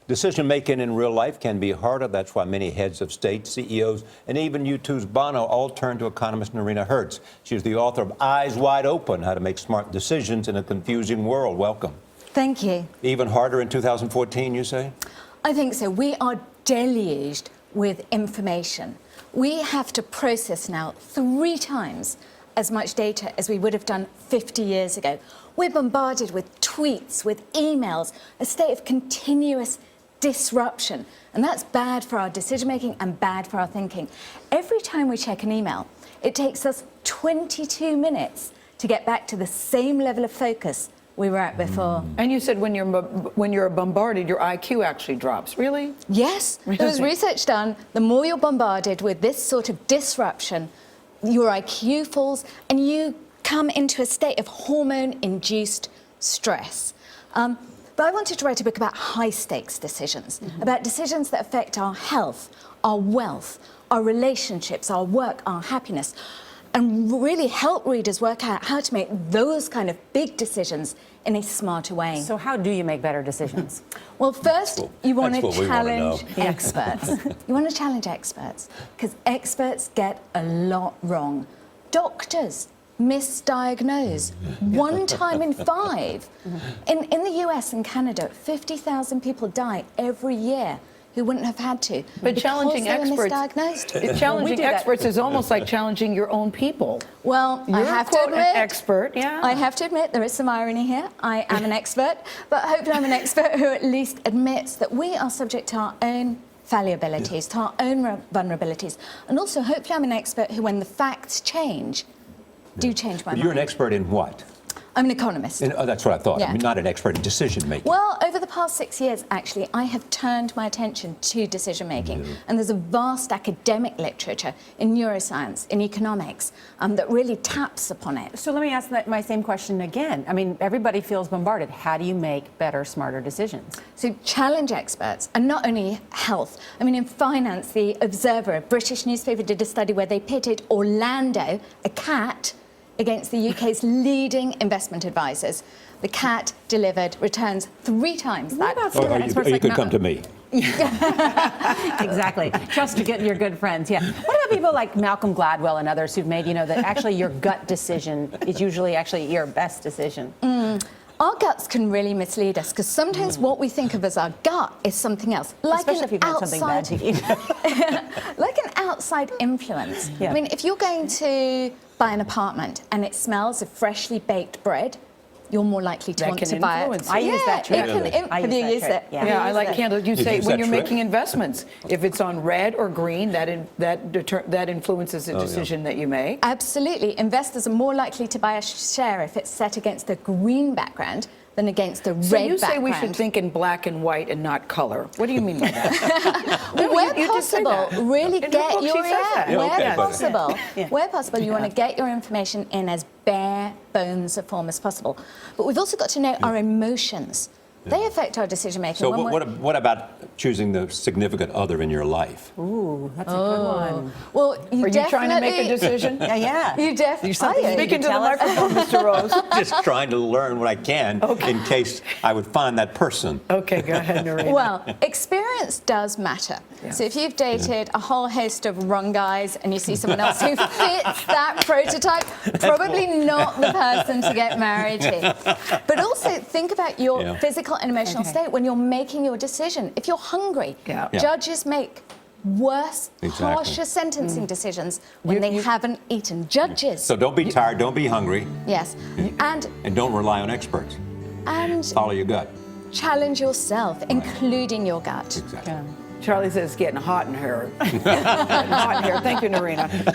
Decision-making in real life can be harder. That's why many heads of state, CEOs, and even U2's Bono all turn to economist Noreena Hertz. She's the author of Eyes Wide Open, How to Make Smart Decisions in a Confusing World. Welcome. Thank you. Even harder in 2014, you say? I think so. We are deluged with information. We have to process now 3 times as much data as we would have done 50 years ago. We're bombarded with tweets, with emails, a state of continuous disruption. And that's bad for our decision-making and bad for our thinking. Every time we check an email, it takes us 22 minutes to get back to the same level of focus we were at before. And you said when you're bombarded, your IQ actually drops. Really? Yes. There was research done. The more you're bombarded with this sort of disruption, your IQ falls and you come into a state of hormone-induced stress. But I wanted to write a book about high-stakes decisions, about decisions that affect our health, our wealth, our relationships, our work, our happiness, and really help readers work out how to make those kind of big decisions in a smarter way. So how do you make better decisions? Well, first, you want to challenge know. experts. You want to challenge experts, because experts get a lot wrong. Doctors misdiagnose 1 time in 5. In the US and Canada, 50,000 people die every year who wouldn't have had to. But challenging experts is almost like challenging your own people. Well, You're I have to admit, an expert, yeah. I have to admit there is some irony here. I am an expert, but hopefully I'm an expert who at least admits that we are subject to our own fallibilities, to our own vulnerabilities, and also hopefully I'm an expert who, when the facts change, do change my mind. You're an expert in what? I'm an economist. That's what I thought. Yeah. I mean, not an expert in decision-making. Well, over the past 6 years, actually, I have turned my attention to decision-making. And there's a vast academic literature in neuroscience, in economics, that really taps upon it. So let me ask my same question again. I mean, everybody feels bombarded. How do you make better, smarter decisions? So challenge experts, and not only health. I mean, in finance, the Observer, a British newspaper, did a study where they pitted Orlando, a cat, against the UK's leading investment advisors. The cat delivered returns 3 times that. You could come to me. Exactly. Trust to get your good friends, yeah. What about people like Malcolm Gladwell and others who've made, that actually your gut decision is usually actually your best decision? Our guts can really mislead us, because sometimes what we think of as our gut is something else. Like especially if you've had something bad to eat. Like an outside influence. Yeah. I mean, if you're going to buy an apartment and it smells of freshly baked bread, you're more likely to want to buy it. I use that trick. Have you used it? Yeah, I like candles. You say when you're trick? making investments, if it's on red or green, that influences the decision that you make. Absolutely. Investors are more likely to buy a share if it's set against a green background than against a red background. So you say we should think in black and white and not color. What do you mean by that? Where possible, really get your Where possible, you want to get your information in as bare bones a form as possible. But we've also got to know our emotions. They affect our decision making. So what about choosing the significant other in your life? Ooh, that's a good one. Well, Are you trying to make a decision? Yeah. You definitely. Speaking to the microphone, Mr. Rose. Just trying to learn what I can in case I would find that person. Okay, go ahead, Noreena. Well, experience does matter. Yeah. So if you've dated a whole host of wrong guys and you see someone else who fits that prototype, probably not the person to get married to. But also think about your physical and emotional state when you're making your decision. If you're hungry, judges make worse, harsher sentencing decisions when they haven't eaten. Judges. So don't be tired, don't be hungry. Yes. And don't rely on experts. And follow your gut. Challenge yourself, including your gut. Exactly. Charlie says it's getting hot in here. Getting hot in here. Thank you, Noreena.